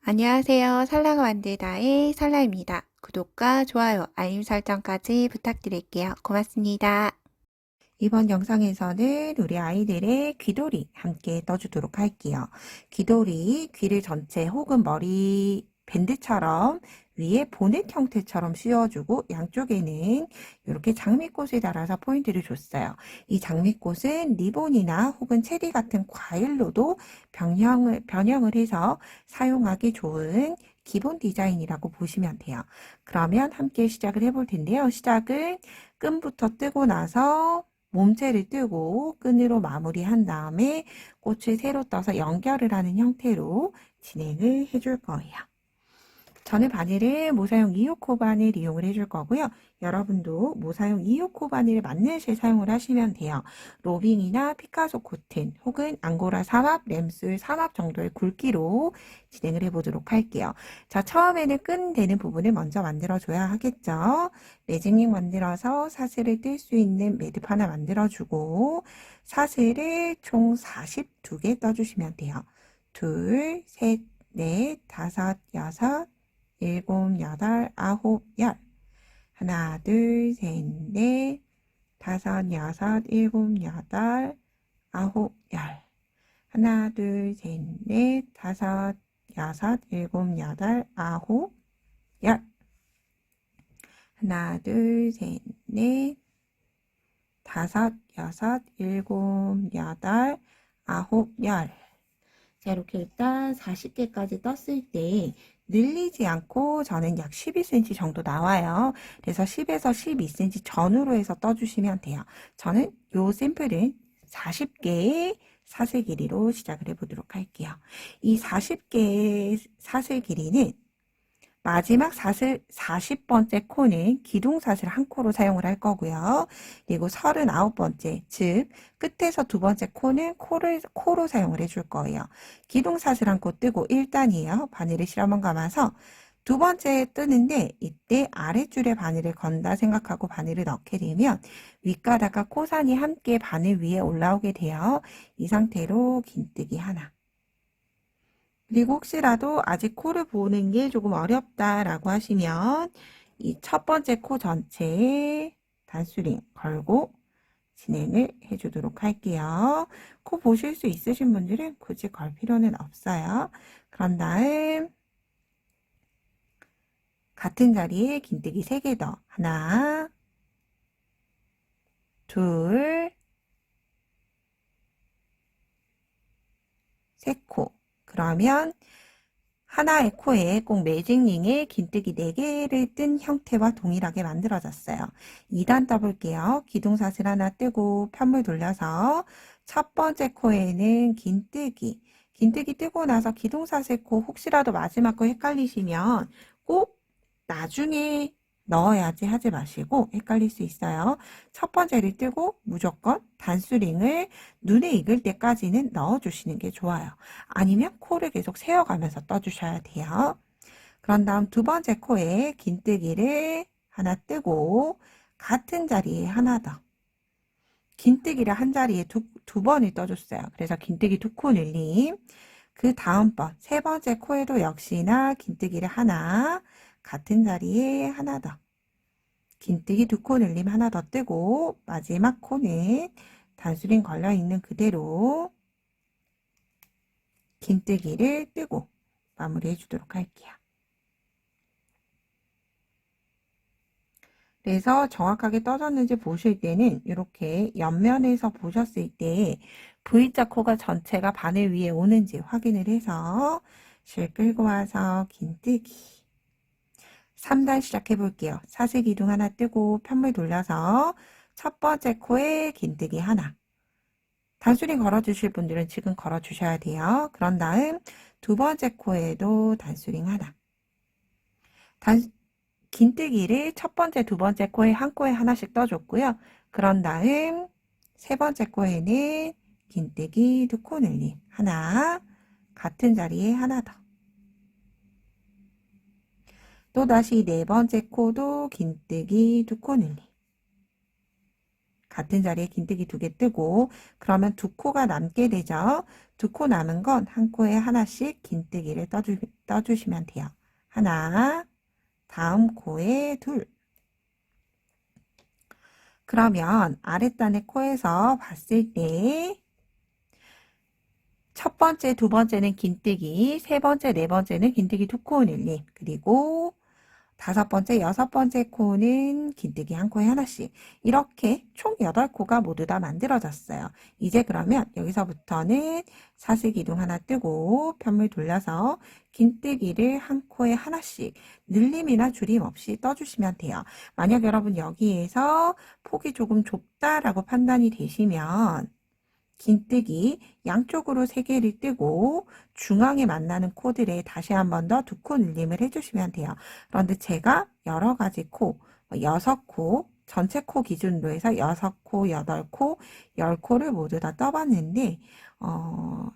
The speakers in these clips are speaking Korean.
안녕하세요. 살라가 만들다의 살라입니다. 구독과 좋아요, 알림 설정까지 부탁드릴게요. 고맙습니다. 이번 영상에서는 우리 아이들의 귀돌이 함께 떠주도록 할게요. 귀돌이 귀를 전체 혹은 머리 밴드처럼 위에 보넷 형태처럼 씌워주고 양쪽에는 이렇게 장미꽃을 달아서 포인트를 줬어요. 이 장미꽃은 리본이나 혹은 체리 같은 과일로도 변형을 해서 사용하기 좋은 기본 디자인이라고 보시면 돼요. 그러면 함께 시작을 해볼 텐데요. 시작은 끈부터 뜨고 나서 몸체를 뜨고 끈으로 마무리한 다음에 꽃을 새로 떠서 연결을 하는 형태로 진행을 해줄 거예요. 저는 바늘을 모사용 2호코 바늘 이용을 해줄 거고요. 여러분도 모사용 2호코 바늘을 맞는 실 사용을 하시면 돼요. 로빙이나 피카소 코튼 혹은 앙고라 삼합, 램술 삼합 정도의 굵기로 진행을 해보도록 할게요. 자, 처음에는 끈 되는 부분을 먼저 만들어줘야 하겠죠. 매직링 만들어서 사슬을 뜰 수 있는 매듭 하나 만들어주고 사슬을 총 42개 떠주시면 돼요. 둘, 셋, 넷, 다섯, 여섯, 일곱, 여덟, 아홉, 열. 하나, 둘, 셋, 넷, 다섯, 여섯, 일곱, 여덟, 아홉, 열. 하나, 둘, 셋, 넷, 다섯, 여섯, 일곱, 여덟, 아홉, 열. 하나, 둘, 셋, 넷, 다섯, 여섯, 일곱, 여덟, 아홉, 열. 자, 이렇게 일단 40개까지 떴을 때 늘리지 않고 저는 약 12cm 정도 나와요. 그래서 10에서 12cm 전후로 해서 떠주시면 돼요. 저는 요 샘플은 40개의 사슬 길이로 시작을 해보도록 할게요. 이 40개의 사슬 길이는 마지막 사슬 40번째 코는 기둥사슬 한 코로 사용을 할 거고요. 그리고 39번째, 즉 끝에서 두 번째 코는 코로 사용을 해줄 거예요. 기둥사슬 한 코 뜨고 1단이에요. 바늘을 실어만 감아서 두 번째 뜨는데 이때 아랫줄에 바늘을 건다 생각하고 바늘을 넣게 되면 윗가닥과 코산이 함께 바늘 위에 올라오게 돼요. 이 상태로 긴뜨기 하나. 그리고 혹시라도 아직 코를 보는 게 조금 어렵다라고 하시면 이 첫 번째 코 전체에 단수링 걸고 진행을 해주도록 할게요. 코 보실 수 있으신 분들은 굳이 걸 필요는 없어요. 그런 다음 같은 자리에 긴뜨기 3개 더. 하나, 둘, 세 코. 그러면 하나의 코에 꼭 매직링에 긴뜨기 4개를 뜬 형태와 동일하게 만들어졌어요. 2단 떠볼게요. 기둥사슬 하나 뜨고 편물 돌려서 첫 번째 코에는 긴뜨기 뜨고 나서 기둥사슬 코 혹시라도 마지막 거 헷갈리시면 꼭 나중에 넣어야지 하지 마시고 헷갈릴 수 있어요. 첫 번째를 뜨고 무조건 단수링을 눈에 익을 때까지는 넣어주시는 게 좋아요. 아니면 코를 계속 세어가면서 떠주셔야 돼요. 그런 다음 두 번째 코에 긴뜨기를 하나 뜨고 같은 자리에 하나 더. 긴뜨기를 한 자리에 두 번을 떠줬어요. 그래서 긴뜨기 2코 늘림. 그 다음번 세 번째 코에도 역시나 긴뜨기를 하나, 같은 자리에 하나 더. 긴뜨기 2코 늘림 하나 더 뜨고 마지막 코는 단수링 걸려 있는 그대로 긴뜨기를 뜨고 마무리해 주도록 할게요. 그래서 정확하게 떠졌는지 보실 때는 이렇게 옆면에서 보셨을 때 V자 코가 전체가 바늘 위에 오는지 확인을 해서 실 끌고 와서 긴뜨기 3단 시작해 볼게요. 사슬 기둥 하나 뜨고 편물 돌려서 첫 번째 코에 긴뜨기 하나. 단수링 걸어주실 분들은 지금 걸어주셔야 돼요. 그런 다음 두 번째 코에도 단수링 하나. 긴뜨기를 첫 번째, 두 번째 코에 한 코에 하나씩 떠줬고요. 그런 다음 세 번째 코에는 긴뜨기 2코 늘림 하나, 같은 자리에 하나 더. 또다시 네 번째 코도 긴뜨기 2코 늘림 같은 자리에 긴뜨기 2개 뜨고 그러면 2코가 남게 되죠. 2코 남은 건 한 코에 하나씩 긴뜨기를 떠주시면 돼요. 하나, 다음 코에 둘. 그러면 아랫단의 코에서 봤을 때 첫 번째, 두 번째는 긴뜨기, 세 번째, 네 번째는 긴뜨기 2코 늘림, 그리고 다섯 번째, 여섯 번째 코는 긴뜨기 한 코에 하나씩. 이렇게 총 8코가 모두 다 만들어졌어요. 이제 그러면 여기서부터는 사슬기둥 하나 뜨고 편물 돌려서 긴뜨기를 한 코에 하나씩 늘림이나 줄임 없이 떠주시면 돼요. 만약 여러분 여기에서 폭이 조금 좁다라고 판단이 되시면 긴뜨기 양쪽으로 3개를 뜨고 중앙에 만나는 코들에 다시 한 번 더 2코 늘림을 해주시면 돼요. 그런데 제가 여러 가지 코, 6코, 전체 코 기준으로 해서 6코, 8코, 10코를 모두 다 떠봤는데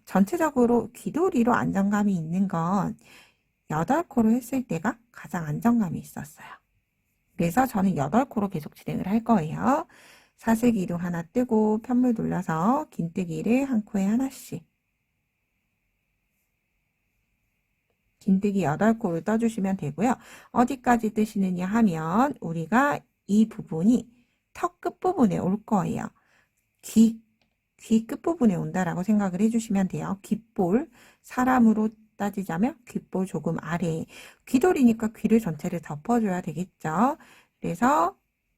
전체적으로 귀돌이로 안정감이 있는 건 8코로 했을 때가 가장 안정감이 있었어요. 그래서 저는 8코로 계속 진행을 할 거예요. 사슬기둥 하나 뜨고 편물 돌려서 긴뜨기를 한 코에 하나씩. 긴뜨기 8코를 떠주시면 되고요. 어디까지 뜨시느냐 하면 우리가 이 부분이 턱 끝부분에 올 거예요. 귀 끝부분에 온다라고 생각을 해주시면 돼요. 귓볼, 사람으로 따지자면 귓볼 조금 아래. 귀돌이니까 귀를 전체를 덮어줘야 되겠죠. 그래서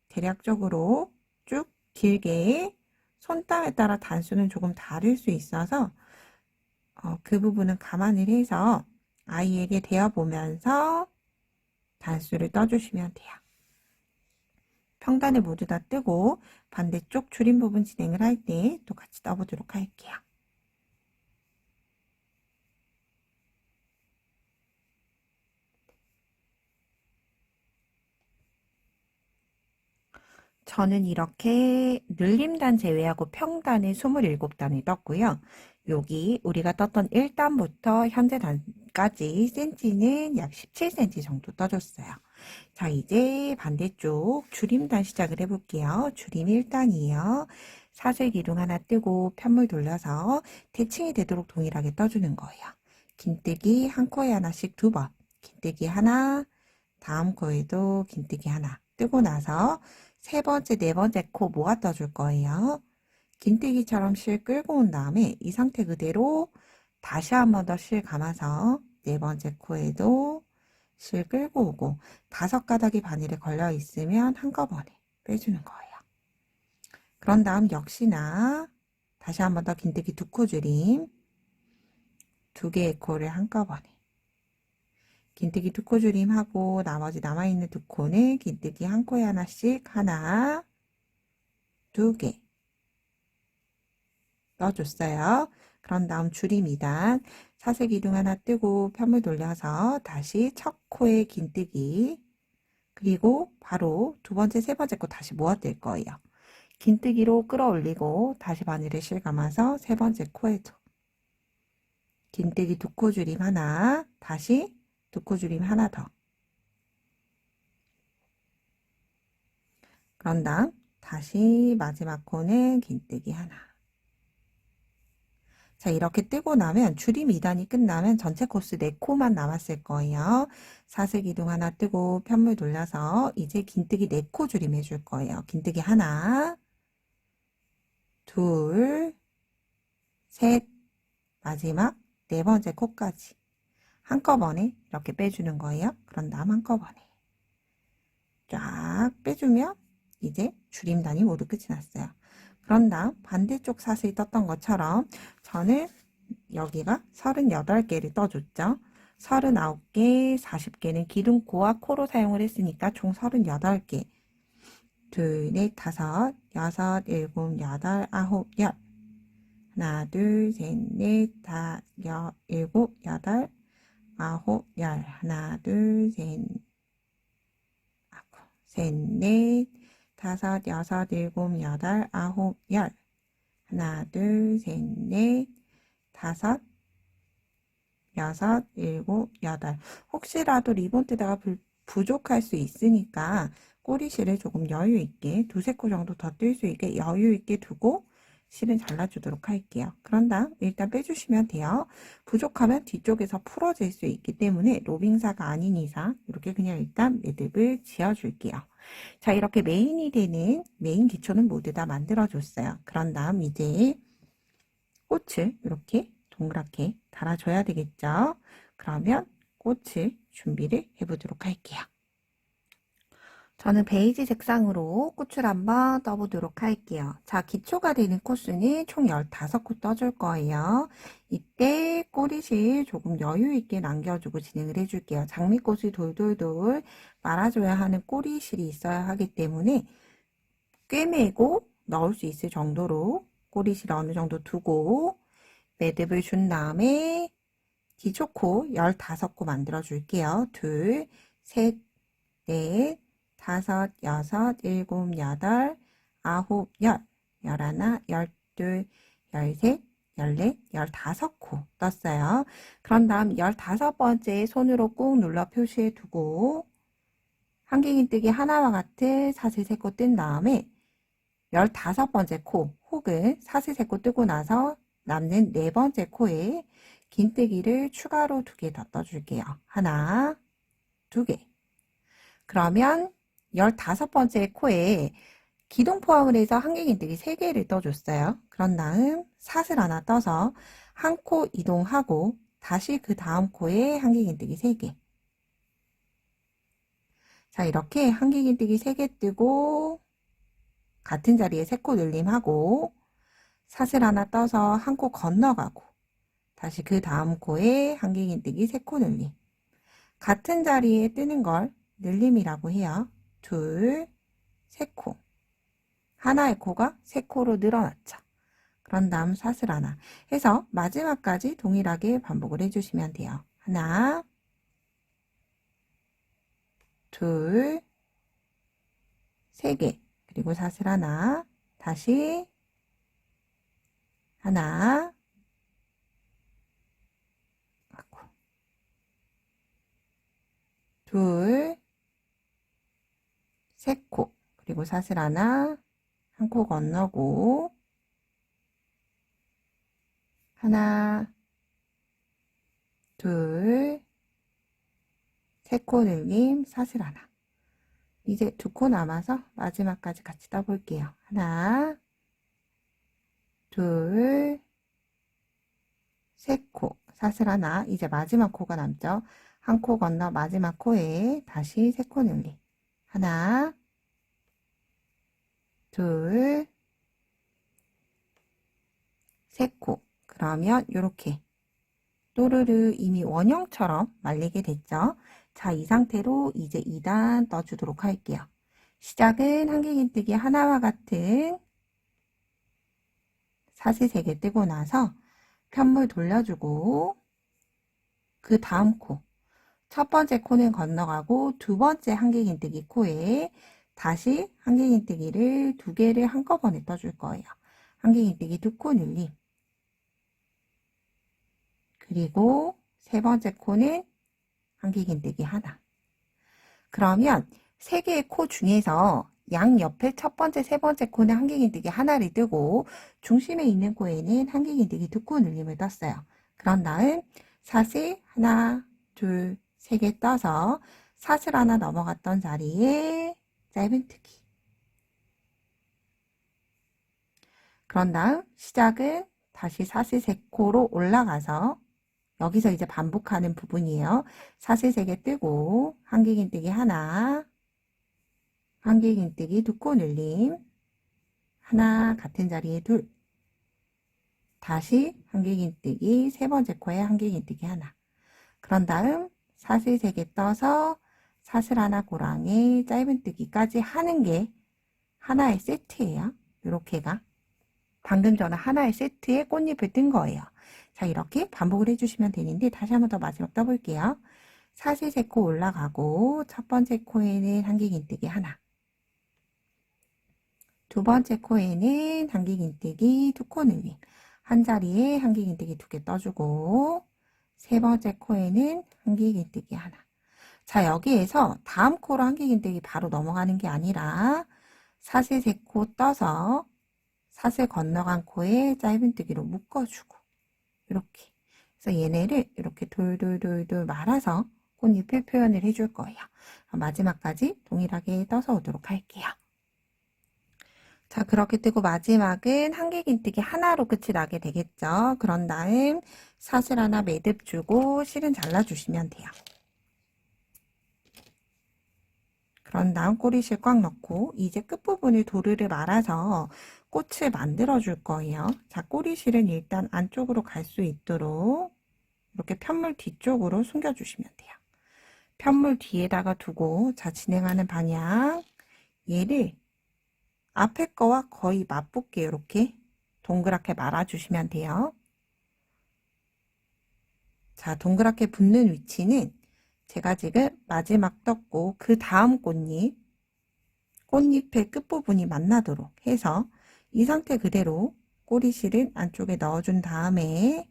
대략적으로 쭉 길게 손땀에 따라 단수는 조금 다를 수 있어서 그 부분은 감안을 해서 아이에게 대어보면서 단수를 떠주시면 돼요. 평단을 모두 다 뜨고 반대쪽 줄임 부분 진행을 할 때 또 같이 떠보도록 할게요. 저는 이렇게 늘림단 제외하고 평단을 27단을 떴고요. 여기 우리가 떴던 1단부터 현재 단까지 센치는 약 17cm 정도 떠줬어요. 자, 이제 반대쪽 줄임단 시작을 해볼게요. 줄임 1단이에요. 사슬기둥 하나 뜨고 편물 돌려서 대칭이 되도록 동일하게 떠주는 거예요. 긴뜨기 한 코에 하나씩 2번. 긴뜨기 하나, 다음 코에도 긴뜨기 하나. 뜨고 나서 세 번째, 네 번째 코 모아 떠줄 거예요. 긴뜨기처럼 실 끌고 온 다음에 이 상태 그대로 다시 한 번 더 실 감아서 네 번째 코에도 실 끌고 오고 5가닥이 바늘에 걸려 있으면 한꺼번에 빼주는 거예요. 그런 다음 역시나 다시 한 번 더 긴뜨기 2코 줄임 2개의 코를 한꺼번에 긴뜨기 2코 줄임하고 나머지 남아있는 2코는 긴뜨기 한 코에 하나씩 하나 2개 넣어줬어요. 그런 다음 줄임 2단 사슬기둥 하나 뜨고 편물 돌려서 다시 첫 코에 긴뜨기 그리고 바로 두 번째 세 번째 코 다시 모아뜰 거예요. 긴뜨기로 끌어올리고 다시 바늘에 실 감아서 세 번째 코에도 긴뜨기 2코 줄임 하나 다시 2코 줄임 하나 더 그런 다음 다시 마지막 코는 긴뜨기 하나. 자, 이렇게 뜨고 나면 줄임 2단이 끝나면 전체 코스 4코만 남았을 거예요. 사슬기둥 하나 뜨고 편물 돌려서 이제 긴뜨기 4코 줄임 해줄 거예요. 긴뜨기 하나, 둘, 셋, 마지막 네 번째 코까지 한꺼번에 이렇게 빼주는 거예요. 그런 다음 한꺼번에 쫙 빼주면 이제 줄임단이 모두 끝이 났어요. 그런 다음 반대쪽 사슬이 떴던 것처럼 저는 여기가 38개를 떠줬죠. 39개, 40개는 기둥코와 코로 사용을 했으니까 총 38개. 둘, 넷, 다섯, 여섯, 일곱, 여덟, 아홉, 열. 하나, 둘, 셋, 넷, 다, 일곱, 여덟, 아홉, 열. 하나, 둘, 셋, 셋, 넷, 다섯, 여섯, 일곱, 여덟, 아홉, 열. 하나, 둘, 셋, 넷, 다섯, 여섯, 일곱, 여덟. 혹시라도 리본 뜨다가 부족할 수 있으니까 꼬리실을 조금 여유 있게 두세 코 정도 더 뜰 수 있게 여유 있게 두고 실은 잘라주도록 할게요. 그런 다음 일단 빼주시면 돼요. 부족하면 뒤쪽에서 풀어질 수 있기 때문에 로빙사가 아닌 이상 이렇게 그냥 일단 매듭을 지어줄게요. 자, 이렇게 메인이 되는 메인 기초는 모두 다 만들어줬어요. 그런 다음 이제 꽃을 이렇게 동그랗게 달아줘야 되겠죠. 그러면 꽃을 준비를 해보도록 할게요. 저는 베이지 색상으로 꽃을 한번 떠보도록 할게요. 자, 기초가 되는 코스는 총 15코 떠줄 거예요. 이때 꼬리실 조금 여유 있게 남겨주고 진행을 해줄게요. 장미꽃을 돌돌돌 말아줘야 하는 꼬리실이 있어야 하기 때문에 꿰매고 넣을 수 있을 정도로 꼬리실 어느 정도 두고 매듭을 준 다음에 기초코 15코 만들어 줄게요. 둘, 셋, 넷, 다섯, 여섯, 일곱, 여덟, 아홉, 열하나, 열둘, 열셋, 열넷, 15코 떴어요. 그런 다음 15번째 손으로 꾹 눌러 표시해 두고 한길긴뜨기 하나와 같은 사슬 3코 뜬 다음에 15번째 코 혹은 사슬 3코 뜨고 나서 남는 4번째 코에 긴뜨기를 추가로 2개 더 떠줄게요. 하나, 2개. 그러면 15번째 코에 기둥 포함을 해서 한길긴뜨기 3개를 떠줬어요. 그런 다음 사슬 하나 떠서 한 코 이동하고 다시 그 다음 코에 한길긴뜨기 3개. 자, 이렇게 한길긴뜨기 3개 뜨고 같은 자리에 3코 늘림하고 사슬 하나 떠서 한 코 건너가고 다시 그 다음 코에 한길긴뜨기 3코 늘림. 같은 자리에 뜨는 걸 늘림이라고 해요. 둘, 3코. 하나의 코가 3코로 늘어났죠. 그런 다음 사슬 하나 해서 마지막까지 동일하게 반복을 해주시면 돼요. 하나, 둘, 3개. 그리고 사슬 하나, 다시 하나, 둘, 3코. 그리고 사슬 하나, 한 코 건너고 하나, 둘, 3코 늘림, 사슬 하나. 이제 2코 남아서 마지막까지 같이 떠볼게요. 하나, 둘, 3코, 사슬 하나. 이제 마지막 코가 남죠. 한 코 건너 마지막 코에 다시 3코 늘림. 하나, 둘, 3코. 그러면 이렇게 또르르 이미 원형처럼 말리게 됐죠. 자, 이 상태로 이제 2단 떠주도록 할게요. 시작은 한길긴뜨기 하나와 같은 사슬 3개 뜨고 나서 편물 돌려주고 그 다음 코, 첫 번째 코는 건너가고 두 번째 한길긴뜨기 코에 다시 한길긴뜨기를 2개를 한꺼번에 떠줄 거예요. 한길긴뜨기 2코 늘림. 그리고 세 번째 코는 한길긴뜨기 하나. 그러면 3개의 코 중에서 양 옆에 첫 번째, 세 번째 코는 한길긴뜨기 하나를 뜨고 중심에 있는 코에는 한길긴뜨기 2코 늘림을 떴어요. 그런 다음 사슬 하나, 둘, 3개 떠서 사슬 하나 넘어갔던 자리에 짧은뜨기. 그런 다음 시작은 다시 사슬 3코로 올라가서 여기서 이제 반복하는 부분이에요. 사슬 3개 뜨고 한길긴뜨기 하나, 한길긴뜨기 2코 늘림, 하나 같은 자리에 둘, 다시 한길긴뜨기 세 번째 코에 한길긴뜨기 하나. 그런 다음 사슬 3개 떠서 사슬 하나 고랑에 짧은뜨기까지 하는 게 하나의 세트예요. 이렇게가 방금 전에 하나의 세트에 꽃잎을 뜬 거예요. 자, 이렇게 반복을 해주시면 되는데 다시 한번 더 마지막 떠볼게요. 사슬 3코 올라가고 첫 번째 코에는 한길긴뜨기 하나, 두 번째 코에는 한길긴뜨기 2코 늘림, 한 자리에 한길긴뜨기 2개 떠주고 세 번째 코에는 한길긴뜨기 하나. 자, 여기에서 다음 코로 한길긴뜨기 바로 넘어가는 게 아니라 사슬 3코 떠서 사슬 건너간 코에 짧은뜨기로 묶어주고 이렇게. 그래서 얘네를 이렇게 돌돌돌돌 말아서 꽃잎을 표현을 해줄 거예요. 마지막까지 동일하게 떠서 오도록 할게요. 자, 그렇게 뜨고 마지막은 한길긴뜨기 하나로 끝이 나게 되겠죠. 그런 다음 사슬 하나 매듭 주고 실은 잘라주시면 돼요. 그런 다음 꼬리실 꽉 넣고 이제 끝부분을 도르르 말아서 꽃을 만들어 줄 거예요. 자, 꼬리실은 일단 안쪽으로 갈 수 있도록 이렇게 편물 뒤쪽으로 숨겨 주시면 돼요. 편물 뒤에다가 두고 자, 진행하는 방향 얘를 앞에 거와 거의 맞붙게 이렇게 동그랗게 말아 주시면 돼요. 자, 동그랗게 붙는 위치는 제가 지금 마지막 떴고 그 다음 꽃잎의 끝부분이 만나도록 해서 이 상태 그대로 꼬리실은 안쪽에 넣어준 다음에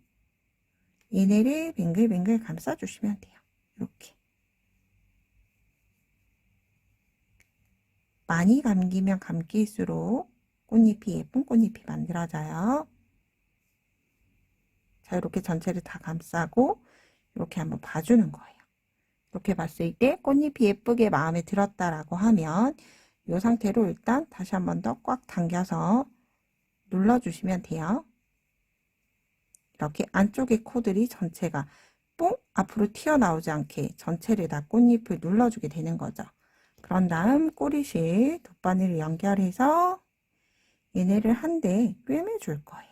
얘네를 뱅글뱅글 감싸주시면 돼요. 이렇게. 많이 감기면 감길수록 꽃잎이 예쁜 꽃잎이 만들어져요. 자, 이렇게 전체를 다 감싸고 이렇게 한번 봐주는 거예요. 이렇게 봤을 때 꽃잎이 예쁘게 마음에 들었다라고 하면 이 상태로 일단 다시 한번 더 꽉 당겨서 눌러주시면 돼요. 이렇게 안쪽의 코들이 전체가 뽕 앞으로 튀어나오지 않게 전체를 다 꽃잎을 눌러주게 되는 거죠. 그런 다음 꼬리실 돗바늘을 연결해서 얘네를 한데 꿰매줄 거예요.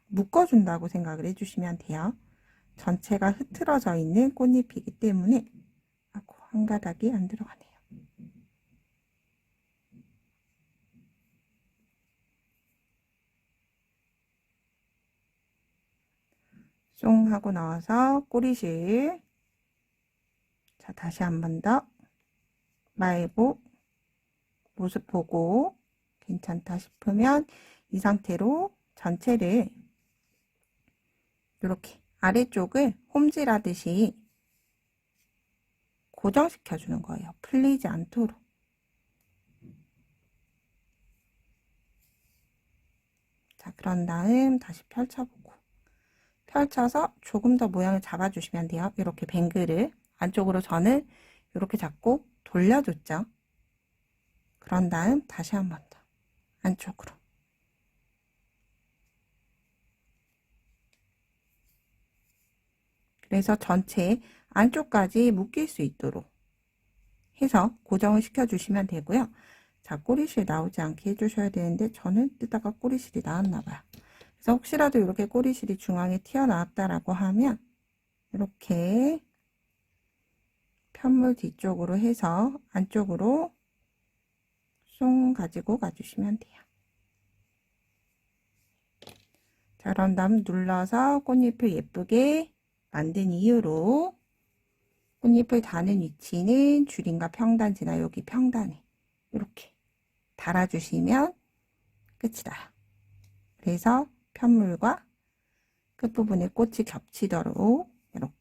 묶어준다고 생각을 해주시면 돼요. 전체가 흐트러져 있는 꽃잎이기 때문에 한 가닥이 안 들어가네요. 쏙 하고 나와서 꼬리실 자 다시 한 번 더 말고 모습 보고 괜찮다 싶으면 이 상태로 전체를 이렇게 아래쪽을 홈질하듯이 고정시켜 주는 거예요. 풀리지 않도록. 자, 그런 다음 다시 펼쳐보고 펼쳐서 조금 더 모양을 잡아주시면 돼요. 이렇게 뱅글을 안쪽으로 저는 이렇게 잡고 돌려줬죠. 그런 다음 다시 한 번 더 안쪽으로. 그래서 전체 안쪽까지 묶일 수 있도록 해서 고정을 시켜주시면 되고요. 자, 꼬리실 나오지 않게 해주셔야 되는데 저는 뜨다가 꼬리실이 나왔나 봐요. 그래서 혹시라도 이렇게 꼬리실이 중앙에 튀어나왔다라고 하면 이렇게 편물 뒤쪽으로 해서 안쪽으로 쏙 가지고 가주시면 돼요. 자, 그런 다음 눌러서 꽃잎을 예쁘게 만든 이후로 꽃잎을 다는 위치는 줄임과 평단지나 여기 평단에 이렇게 달아주시면 끝이 나요. 그래서 편물과 끝부분에 꽃이 겹치도록 이렇게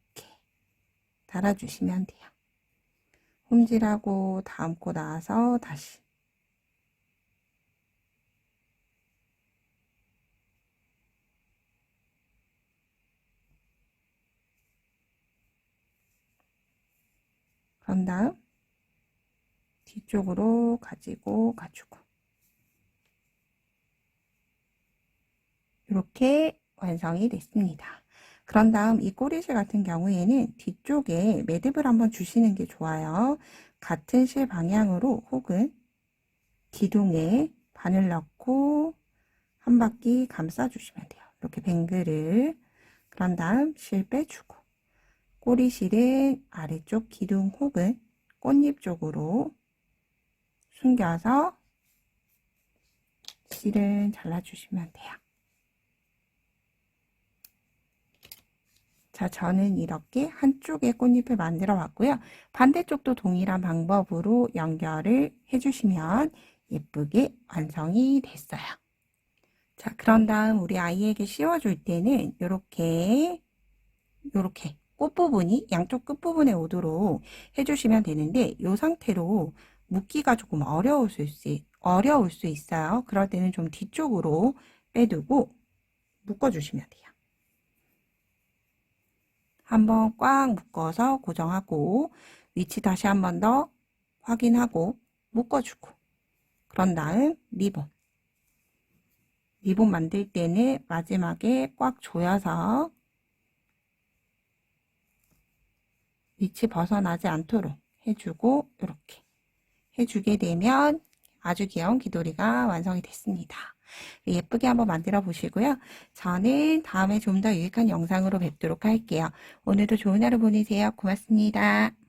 달아주시면 돼요. 홈질하고 담고 나서 다시 그런 다음 뒤쪽으로 가지고 가주고 이렇게 완성이 됐습니다. 그런 다음 이 꼬리실 같은 경우에는 뒤쪽에 매듭을 한번 주시는 게 좋아요. 같은 실 방향으로 혹은 기둥에 바늘 넣고 한 바퀴 감싸 주시면 돼요. 이렇게 뱅글을. 그런 다음 실 빼주고 꼬리실은 아래쪽 기둥 혹은 꽃잎 쪽으로 숨겨서 실을 잘라주시면 돼요. 자, 저는 이렇게 한쪽에 꽃잎을 만들어 왔고요. 반대쪽도 동일한 방법으로 연결을 해주시면 예쁘게 완성이 됐어요. 자, 그런 다음 우리 아이에게 씌워줄 때는 이렇게 꽃부분이 양쪽 끝부분에 오도록 해주시면 되는데 이 상태로 묶기가 조금 어려울 수 있어요. 그럴 때는 좀 뒤쪽으로 빼두고 묶어주시면 돼요. 한번 꽉 묶어서 고정하고 위치 다시 한 번 더 확인하고 묶어주고 그런 다음 리본 만들 때는 마지막에 꽉 조여서 위치 벗어나지 않도록 해주고 이렇게 해주게 되면 아주 귀여운 귀돌이가 완성이 됐습니다. 예쁘게 한번 만들어 보시고요. 저는 다음에 좀 더 유익한 영상으로 뵙도록 할게요. 오늘도 좋은 하루 보내세요. 고맙습니다.